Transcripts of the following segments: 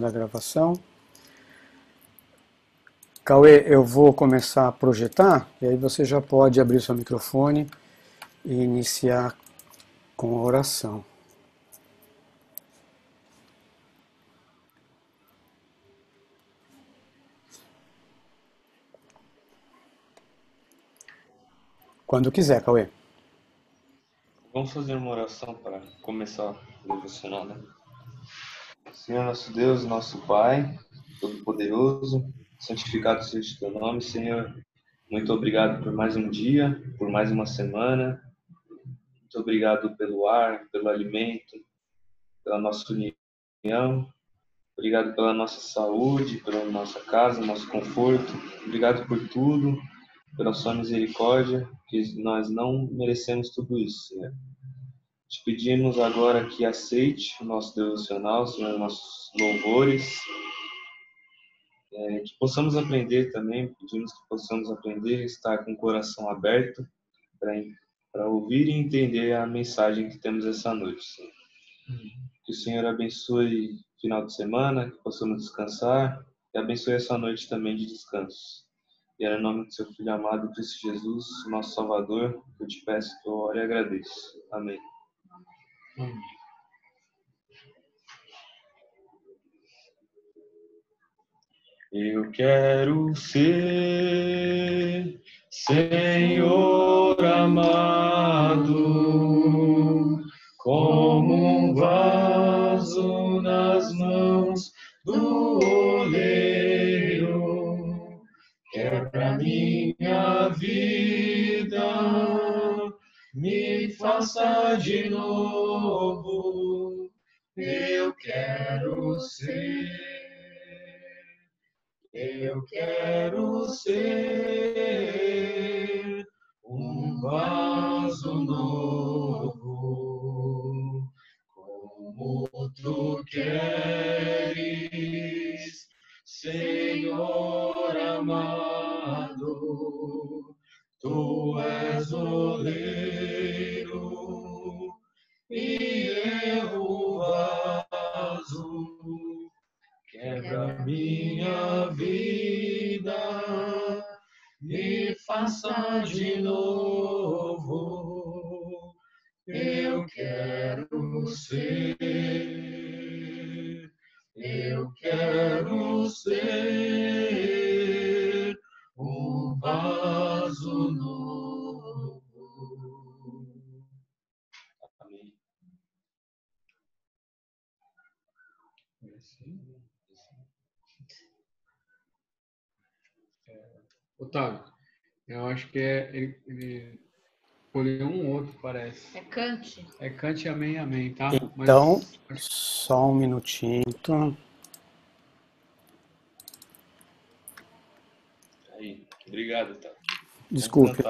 a gravação. Cauê, eu vou começar a projetar e aí você já pode abrir seu microfone e iniciar com a oração. Quando quiser, Cauê. Vamos fazer uma oração para começar o devocional, né? Senhor nosso Deus, nosso Pai, Todo-Poderoso, santificado seja o teu nome, Senhor. Muito obrigado por mais um dia, por mais uma semana. Muito obrigado pelo ar, pelo alimento, pela nossa união. Obrigado pela nossa saúde, pela nossa casa, nosso conforto. Obrigado por tudo, pela sua misericórdia, que nós não merecemos tudo isso, Senhor. Te pedimos agora que aceite o nosso devocional, Senhor, nossos louvores, que possamos aprender também, pedimos que possamos aprender a estar com o coração aberto para ouvir e entender a mensagem que temos essa noite, Senhor. Que o Senhor abençoe o final de semana, que possamos descansar e abençoe essa noite também de descanso. E é no nome do seu Filho amado, Cristo Jesus, nosso Salvador, que eu te peço que eu ore e agradeço. Amém. Eu quero ser, Senhor amado, como um vaso nas mãos do oleiro. Quebra minha vida, me faça de novo. Eu quero ser. Eu quero ser um vaso novo, como tu queres, Senhor amado. Tu és oleiro e eu o vaso. Quebra minha vida, me faça de novo. Eu quero ser, eu quero ser um vaso novo. Amém. Otávio, eu acho que ele escolheu um outro, parece. É Kant. É Kant Amém, Amém, tá? Então, só um minutinho. Aí, obrigado, tá? Desculpe.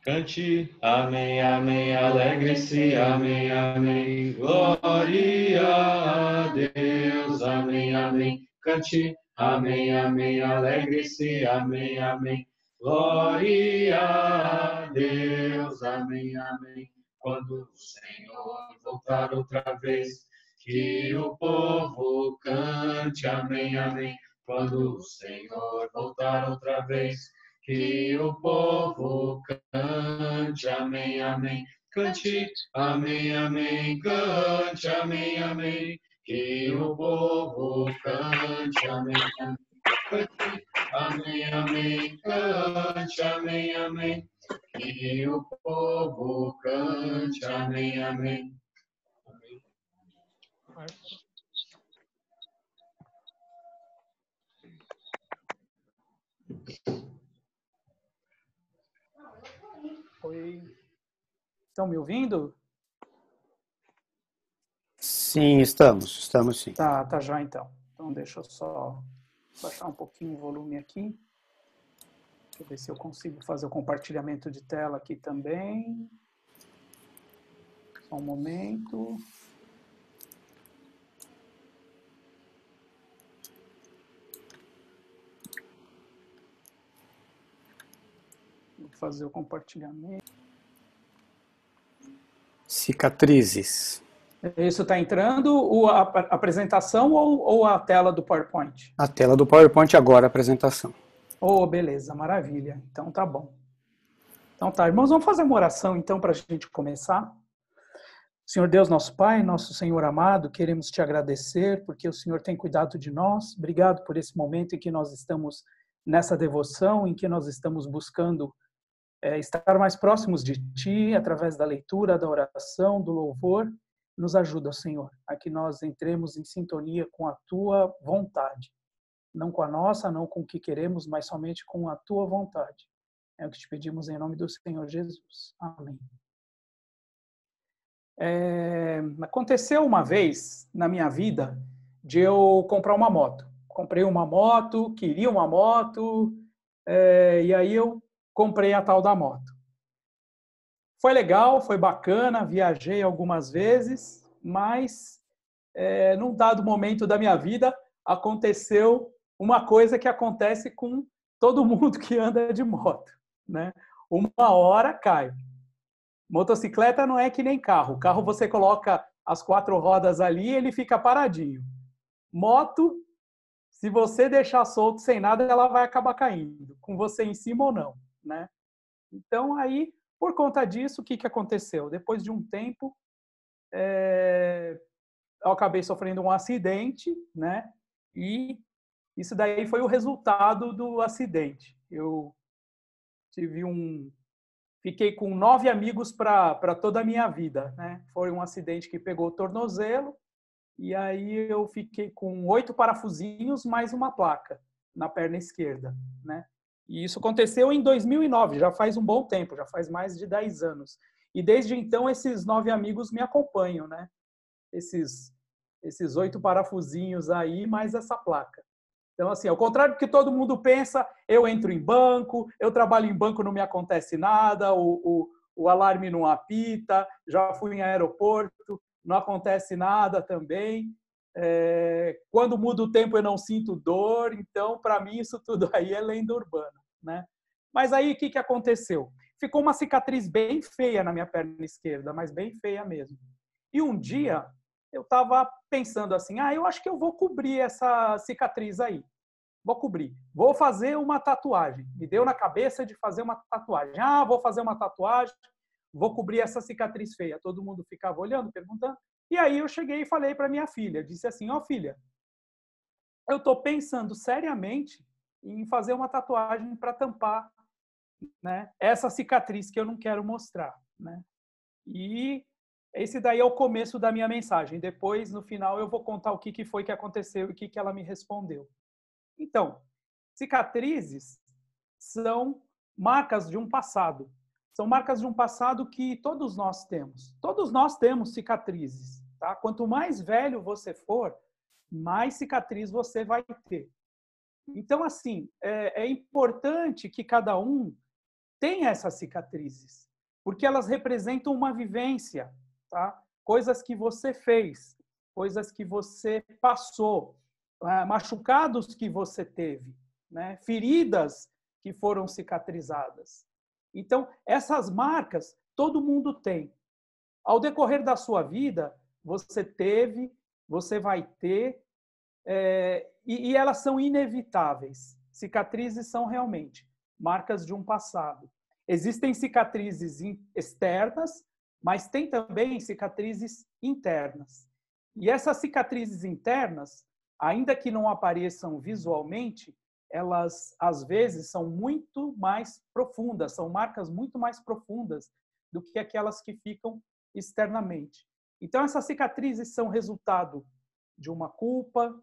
Cante, amém, amém, alegre-se, amém, amém, glória a Deus, amém, amém. Cante, amém, amém, alegre-se, amém, amém, glória a Deus, amém, amém. Quando o Senhor voltar outra vez, que o povo cante, amém, amém. Quando o Senhor voltar outra vez, que o povo cante, amém, amém. Cante, amém, amém, cante, amém, amém. Que o povo cante, amém, amém. Cante, amém, amém, cante, amém, amém. Que o povo cante, amém, amém. Oi. Estão me ouvindo? Sim, estamos sim. Tá já então. Então deixa eu só baixar um pouquinho o volume aqui. Deixa eu ver se eu consigo fazer o compartilhamento de tela aqui também. Só um momento. Vou fazer o compartilhamento. Cicatrizes. Isso está entrando, a apresentação ou a tela do PowerPoint? A tela do PowerPoint agora, a apresentação. Oh, beleza, maravilha. Então tá bom. Então tá, irmãos, vamos fazer uma oração então para a gente começar. Senhor Deus, nosso Pai, nosso Senhor amado, queremos te agradecer porque o Senhor tem cuidado de nós. Obrigado por esse momento em que nós estamos nessa devoção, em que nós estamos buscando estar mais próximos de Ti, através da leitura, da oração, do louvor. Nos ajuda, Senhor, a que nós entremos em sintonia com a Tua vontade. Não com a nossa, não com o que queremos, mas somente com a Tua vontade. É o que te pedimos em nome do Senhor Jesus. Amém. Aconteceu uma vez na minha vida de eu comprar uma moto. Comprei uma moto, queria uma moto, e aí eu comprei a tal da moto. Foi legal, foi bacana, viajei algumas vezes, mas num dado momento da minha vida aconteceu uma coisa que acontece com todo mundo que anda de moto, né? Uma hora cai. Motocicleta não é que nem carro. Carro você coloca as 4 rodas ali e ele fica paradinho. Moto, se você deixar solto sem nada, ela vai acabar caindo, com você em cima ou não, né? Então, aí, por conta disso, o que aconteceu? Depois de um tempo, eu acabei sofrendo um acidente, né? E isso daí foi o resultado do acidente. Eu fiquei com 9 amigos para toda a minha vida, né? Foi um acidente que pegou o tornozelo, e aí eu fiquei com 8 parafusinhos mais uma placa na perna esquerda, né? E isso aconteceu em 2009, já faz um bom tempo, já faz mais de 10 anos. E desde então esses 9 amigos me acompanham, né? Esses 8 parafusinhos aí, mais essa placa. Então, assim, ao contrário do que todo mundo pensa, eu entro em banco, eu trabalho em banco, não me acontece nada, o alarme não apita, já fui em aeroporto, não acontece nada também. Quando muda o tempo, eu não sinto dor, então, para mim, isso tudo aí é lenda urbana, né? Mas aí, o que aconteceu? Ficou uma cicatriz bem feia na minha perna esquerda, mas bem feia mesmo. E um dia, eu estava pensando assim, eu acho que eu vou cobrir essa cicatriz aí. Vou cobrir. Vou fazer uma tatuagem. Me deu na cabeça de fazer uma tatuagem. Vou fazer uma tatuagem, vou cobrir essa cicatriz feia. Todo mundo ficava olhando, perguntando. E aí eu cheguei e falei para minha filha, disse assim, filha, eu estou pensando seriamente em fazer uma tatuagem para tampar, né, essa cicatriz que eu não quero mostrar, né? E esse daí é o começo da minha mensagem. Depois, no final, eu vou contar o que foi que aconteceu e o que ela me respondeu. Então, cicatrizes são marcas de um passado. São marcas de um passado que todos nós temos. Todos nós temos cicatrizes, tá? Quanto mais velho você for, mais cicatriz você vai ter. Então, assim, é importante que cada um tenha essas cicatrizes, porque elas representam uma vivência, tá? Coisas que você fez, coisas que você passou, machucados que você teve, né? Feridas que foram cicatrizadas. Então, essas marcas todo mundo tem. Ao decorrer da sua vida, você teve, você vai ter, e elas são inevitáveis. Cicatrizes são realmente marcas de um passado. Existem cicatrizes externas, mas tem também cicatrizes internas. E essas cicatrizes internas, ainda que não apareçam visualmente, elas às vezes são muito mais profundas, são marcas muito mais profundas do que aquelas que ficam externamente. Então, essas cicatrizes são resultado de uma culpa,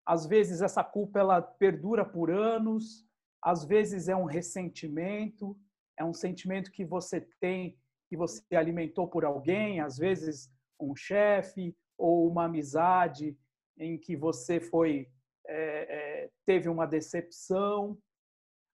às vezes essa culpa ela perdura por anos, às vezes é um ressentimento, é um sentimento que você tem, que você alimentou por alguém, às vezes um chefe ou uma amizade em que você teve uma decepção.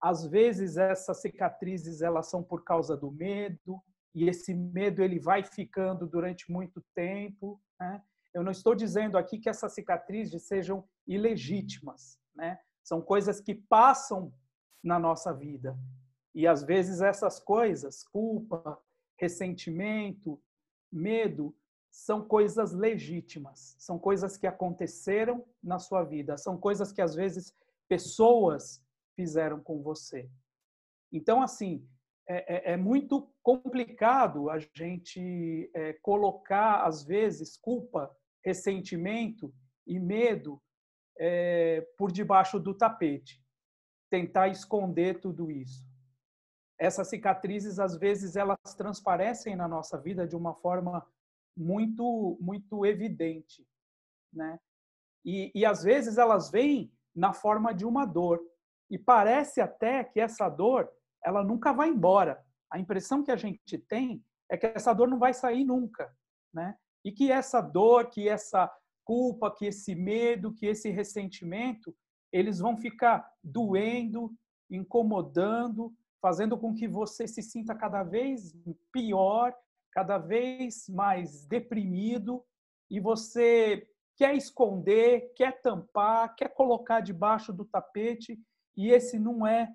Às vezes essas cicatrizes elas são por causa do medo, e esse medo ele vai ficando durante muito tempo, né? Eu não estou dizendo aqui que essas cicatrizes sejam ilegítimas, né? São coisas que passam na nossa vida. E às vezes essas coisas, culpa, ressentimento, medo, são coisas legítimas, são coisas que aconteceram na sua vida, são coisas que às vezes pessoas fizeram com você. Então, assim, é muito complicado a gente colocar, às vezes, culpa, ressentimento e medo por debaixo do tapete, tentar esconder tudo isso. Essas cicatrizes, às vezes, elas transparecem na nossa vida de uma forma muito, muito evidente, né? E às vezes elas vêm na forma de uma dor. E parece até que essa dor, ela nunca vai embora. A impressão que a gente tem é que essa dor não vai sair nunca, né? E que essa dor, que essa culpa, que esse medo, que esse ressentimento, eles vão ficar doendo, incomodando, fazendo com que você se sinta cada vez pior, cada vez mais deprimido, e você quer esconder, quer tampar, quer colocar debaixo do tapete, e esse não é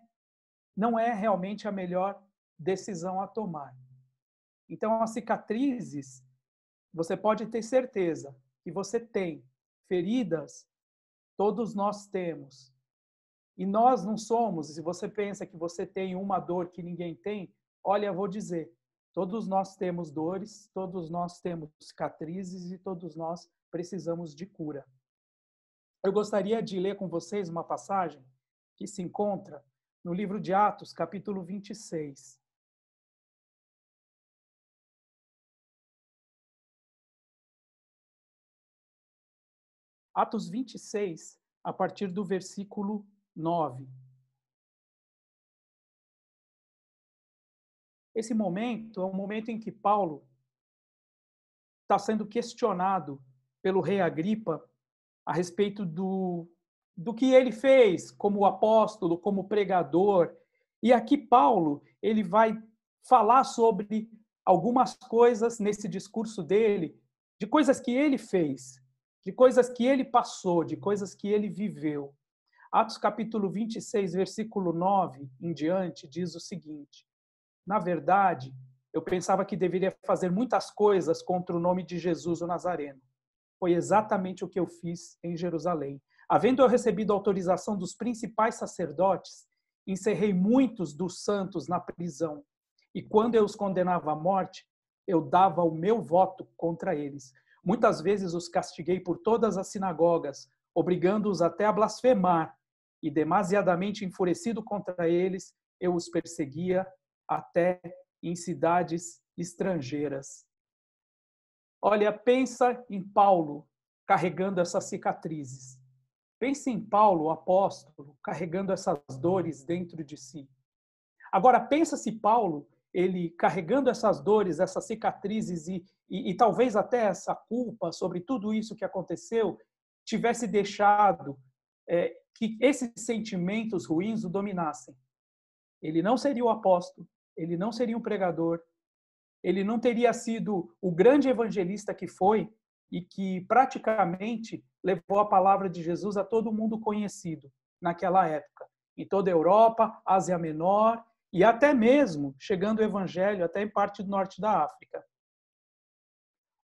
realmente a melhor decisão a tomar. Então, as cicatrizes, você pode ter certeza que você tem. Feridas, todos nós temos. E nós não somos, se você pensa que você tem uma dor que ninguém tem, olha, eu vou dizer, todos nós temos dores, todos nós temos cicatrizes e todos nós precisamos de cura. Eu gostaria de ler com vocês uma passagem que se encontra no livro de Atos, capítulo 26. Atos 26, a partir do versículo 9. Esse momento é um momento em que Paulo está sendo questionado pelo rei Agripa a respeito do que ele fez como apóstolo, como pregador. E aqui Paulo, ele vai falar sobre algumas coisas nesse discurso dele, de coisas que ele fez, de coisas que ele passou, de coisas que ele viveu. Atos capítulo 26, versículo 9 em diante, diz o seguinte: na verdade, eu pensava que deveria fazer muitas coisas contra o nome de Jesus o Nazareno. Foi exatamente o que eu fiz em Jerusalém. Havendo eu recebido autorização dos principais sacerdotes, encerrei muitos dos santos na prisão. E quando eu os condenava à morte, eu dava o meu voto contra eles. Muitas vezes os castiguei por todas as sinagogas, obrigando-os até a blasfemar. E demasiadamente enfurecido contra eles, eu os perseguia até em cidades estrangeiras. Olha, pensa em Paulo carregando essas cicatrizes. Pense em Paulo, o apóstolo, carregando essas dores dentro de si. Agora, pensa se Paulo, ele carregando essas dores, essas cicatrizes e talvez até essa culpa sobre tudo isso que aconteceu, tivesse deixado que esses sentimentos ruins o dominassem. Ele não seria o apóstolo, ele não seria um pregador, ele não teria sido o grande evangelista que foi e que praticamente levou a palavra de Jesus a todo mundo conhecido naquela época, em toda a Europa, Ásia Menor e até mesmo chegando o evangelho até em parte do norte da África.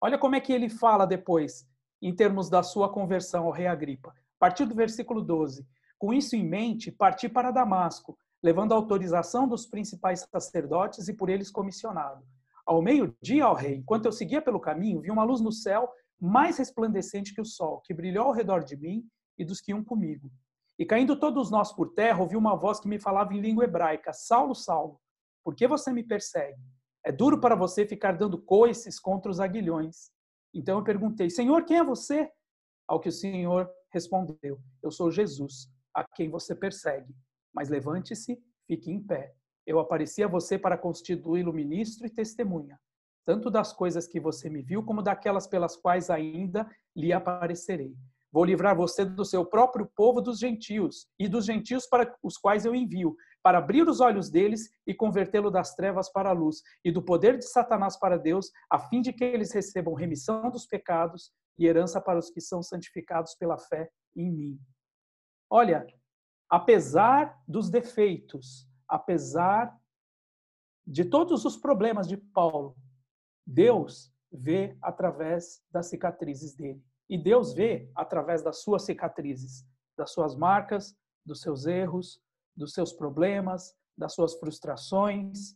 Olha como é que ele fala depois, em termos da sua conversão ao rei Agripa. A partir do versículo 12. Com isso em mente, parti para Damasco, levando a autorização dos principais sacerdotes e por eles comissionado. Ao meio-dia, ó rei, enquanto eu seguia pelo caminho, vi uma luz no céu mais resplandecente que o sol, que brilhou ao redor de mim e dos que iam comigo. E caindo todos nós por terra, ouvi uma voz que me falava em língua hebraica: Saulo, Saulo, por que você me persegue? É duro para você ficar dando coices contra os aguilhões. Então eu perguntei: Senhor, quem é você? Ao que o Senhor respondeu: eu sou Jesus, a quem você persegue. Mas levante-se, fique em pé. Eu apareci a você para constituí-lo ministro e testemunha, tanto das coisas que você me viu, como daquelas pelas quais ainda lhe aparecerei. Vou livrar você do seu próprio povo dos gentios, e dos gentios para os quais eu envio, para abrir os olhos deles e convertê-lo das trevas para a luz, e do poder de Satanás para Deus, a fim de que eles recebam remissão dos pecados e herança para os que são santificados pela fé em mim. Olha, apesar dos defeitos, apesar de todos os problemas de Paulo, Deus vê através das cicatrizes dele. E Deus vê através das suas cicatrizes, das suas marcas, dos seus erros, dos seus problemas, das suas frustrações,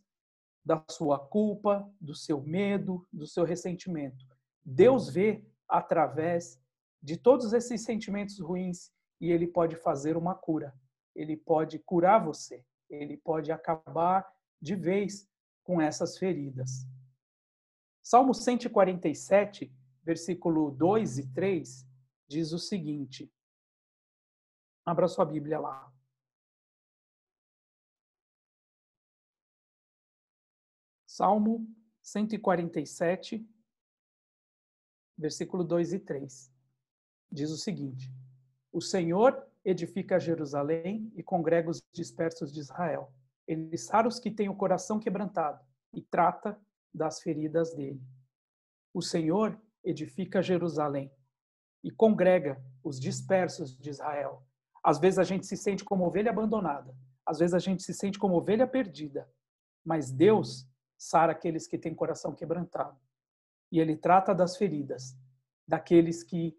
da sua culpa, do seu medo, do seu ressentimento. Deus vê através de todos esses sentimentos ruins e ele pode fazer uma cura. Ele pode curar você. Ele pode acabar de vez com essas feridas. Salmo 147, versículo 2 e 3, diz o seguinte. Abra sua Bíblia lá. Salmo 147, versículo 2 e 3. Diz o seguinte: O Senhor edifica Jerusalém e congrega os dispersos de Israel. Ele sara os que têm o coração quebrantado e trata das feridas dele. O Senhor edifica Jerusalém e congrega os dispersos de Israel. Às vezes a gente se sente como ovelha abandonada. Às vezes a gente se sente como ovelha perdida. Mas Deus sara aqueles que têm coração quebrantado. E Ele trata das feridas, daqueles que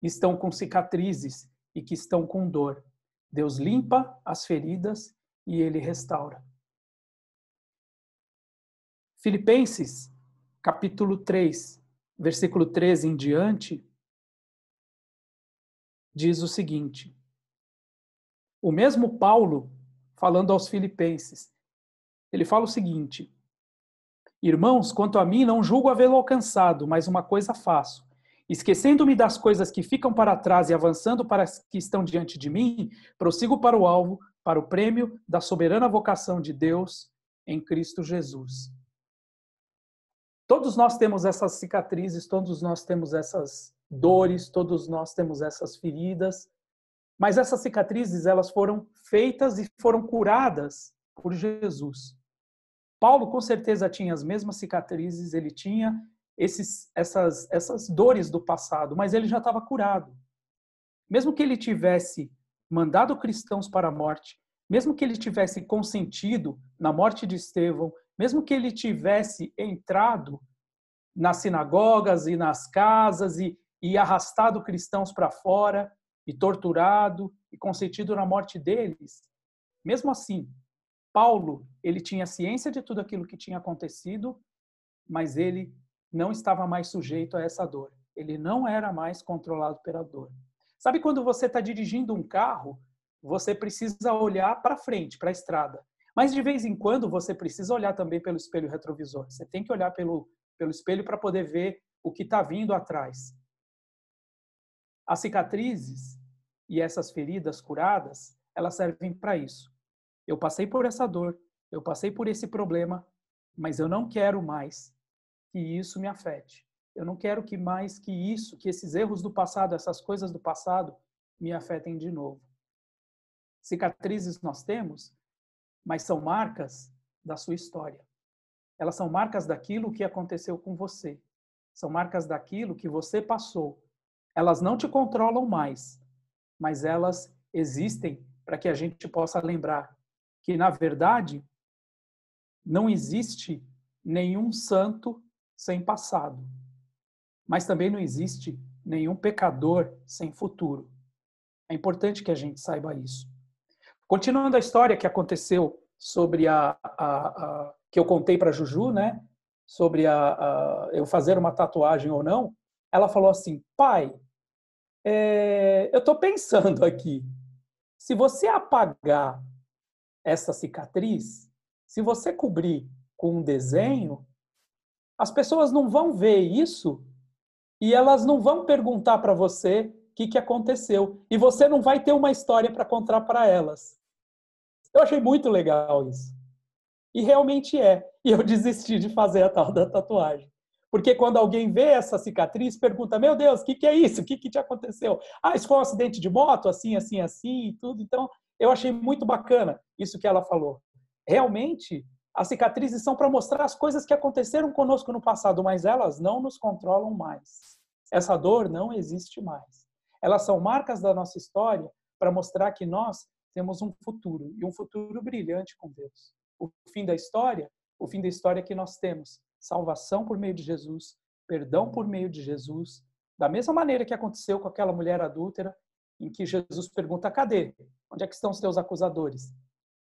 estão com cicatrizes e que estão com dor. Deus limpa as feridas e Ele restaura. Filipenses, capítulo 3, versículo 13 em diante, diz o seguinte. O mesmo Paulo, falando aos filipenses, ele fala o seguinte: Irmãos, quanto a mim, não julgo havê-lo alcançado, mas uma coisa faço. Esquecendo-me das coisas que ficam para trás e avançando para as que estão diante de mim, prossigo para o alvo, para o prêmio da soberana vocação de Deus em Cristo Jesus. Todos nós temos essas cicatrizes, todos nós temos essas dores, todos nós temos essas feridas, mas essas cicatrizes, elas foram feitas e foram curadas por Jesus. Paulo, com certeza, tinha as mesmas cicatrizes, ele tinha essas dores do passado, mas ele já estava curado. Mesmo que ele tivesse mandado cristãos para a morte, mesmo que ele tivesse consentido na morte de Estevão, mesmo que ele tivesse entrado nas sinagogas e nas casas e arrastado cristãos para fora, e torturado, e consentido na morte deles, mesmo assim, Paulo, ele tinha ciência de tudo aquilo que tinha acontecido, mas ele não estava mais sujeito a essa dor. Ele não era mais controlado pela dor. Sabe quando você está dirigindo um carro, você precisa olhar para frente, para a estrada. Mas de vez em quando você precisa olhar também pelo espelho retrovisor. Você tem que olhar pelo espelho para poder ver o que está vindo atrás. As cicatrizes e essas feridas curadas, elas servem para isso. Eu passei por essa dor, eu passei por esse problema, mas eu não quero mais que isso me afete. Eu não quero que mais que isso, que esses erros do passado, essas coisas do passado, me afetem de novo. Cicatrizes nós temos, mas são marcas da sua história. Elas são marcas daquilo que aconteceu com você. São marcas daquilo que você passou. Elas não te controlam mais, mas elas existem para que a gente possa lembrar que, na verdade, não existe nenhum santo sem passado, mas também não existe nenhum pecador sem futuro. É importante que a gente saiba isso. Continuando a história que aconteceu sobre que eu contei para a Juju, né? Sobre eu fazer uma tatuagem ou não, ela falou assim: pai, eu estou pensando aqui, se você apagar essa cicatriz, se você cobrir com um desenho, as pessoas não vão ver isso e elas não vão perguntar para você o que aconteceu. E você não vai ter uma história para contar para elas. Eu achei muito legal isso. E realmente é. E eu desisti de fazer a tal da tatuagem. Porque quando alguém vê essa cicatriz, pergunta: meu Deus, o que é isso? O que te aconteceu? Ah, isso foi um acidente de moto? Assim, assim, assim, e tudo. Então, eu achei muito bacana isso que ela falou. Realmente, as cicatrizes são para mostrar as coisas que aconteceram conosco no passado, mas elas não nos controlam mais. Essa dor não existe mais. Elas são marcas da nossa história para mostrar que nós temos um futuro, e um futuro brilhante com Deus. O fim da história é que nós temos salvação por meio de Jesus, perdão por meio de Jesus, da mesma maneira que aconteceu com aquela mulher adúltera, em que Jesus pergunta, cadê? Onde é que estão os teus acusadores?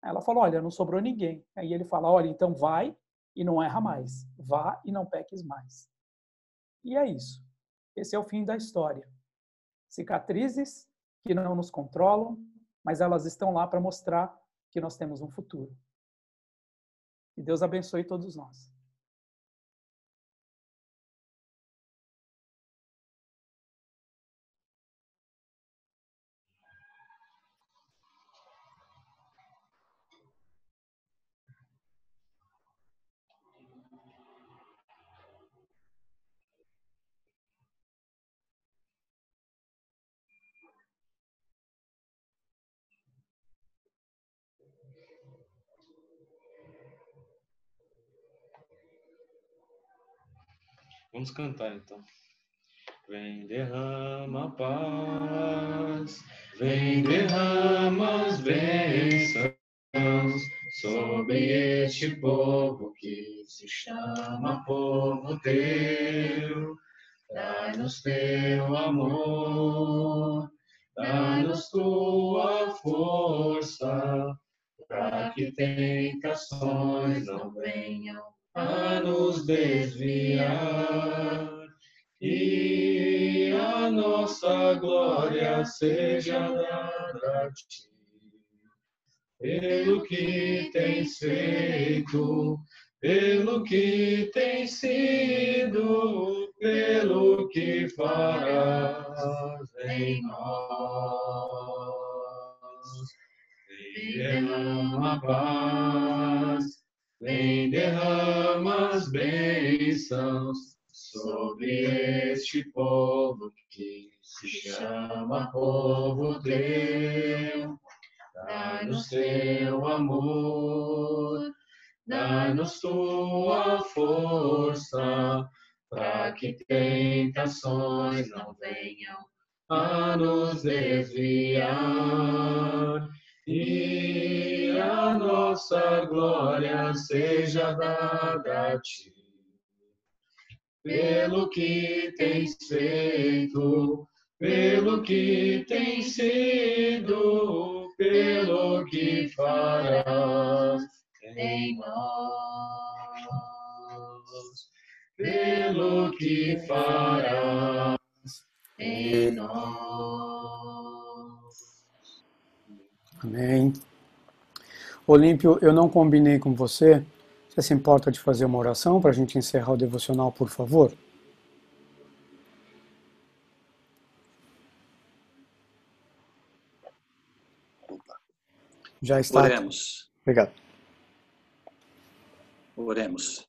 Ela fala, olha, não sobrou ninguém. Aí ele fala, olha, então vai e não erra mais. Vá e não peques mais. E é isso. Esse é o fim da história. Cicatrizes que não nos controlam, mas elas estão lá para mostrar que nós temos um futuro. E Deus abençoe todos nós. Vamos cantar então. Vem, derrama a paz, vem, derrama as bênçãos sobre este povo que se chama povo teu. Dá-nos teu amor, dá-nos tua força, para que tentações não venham a nos desviar. E a nossa glória seja dada a ti, pelo que tens feito, pelo que tens sido, pelo que farás em nós. Vem, derrama a paz, vem, derrama as bênçãos sobre este povo que se chama povo teu. Dá-nos teu amor, dá-nos tua força, para que tentações não venham a nos desviar. E a nossa glória seja dada a ti, pelo que tens feito, pelo que tens sido, pelo que farás em nós, pelo que farás em nós. Amém. Olímpio, eu não combinei com você. Você se importa de fazer uma oração para a gente encerrar o devocional, por favor? Já está. Oremos. Obrigado. Oremos.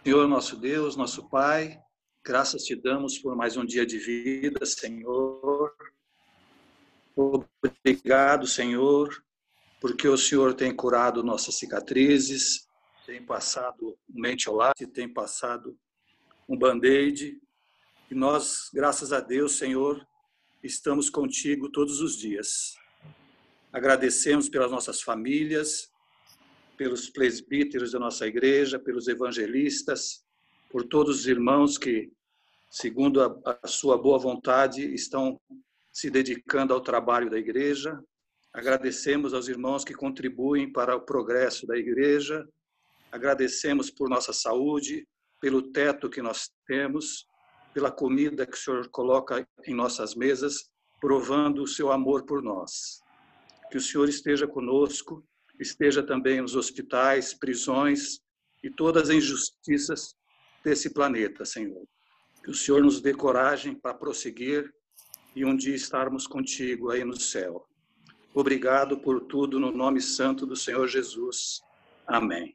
Senhor, nosso Deus, nosso Pai, graças te damos por mais um dia de vida, Senhor. Obrigado, Senhor, porque o Senhor tem curado nossas cicatrizes, tem passado um mentiolate, tem passado um band-aid, e nós, graças a Deus, Senhor, estamos contigo todos os dias. Agradecemos pelas nossas famílias, pelos presbíteros da nossa igreja, pelos evangelistas, por todos os irmãos que, segundo a sua boa vontade, estão se dedicando ao trabalho da igreja. Agradecemos aos irmãos que contribuem para o progresso da igreja. Agradecemos por nossa saúde, pelo teto que nós temos, pela comida que o Senhor coloca em nossas mesas, provando o seu amor por nós. Que o Senhor esteja conosco, esteja também nos hospitais, prisões e todas as injustiças desse planeta, Senhor. Que o Senhor nos dê coragem para prosseguir e um dia estarmos contigo aí no céu. Obrigado por tudo, no nome santo do Senhor Jesus. Amém.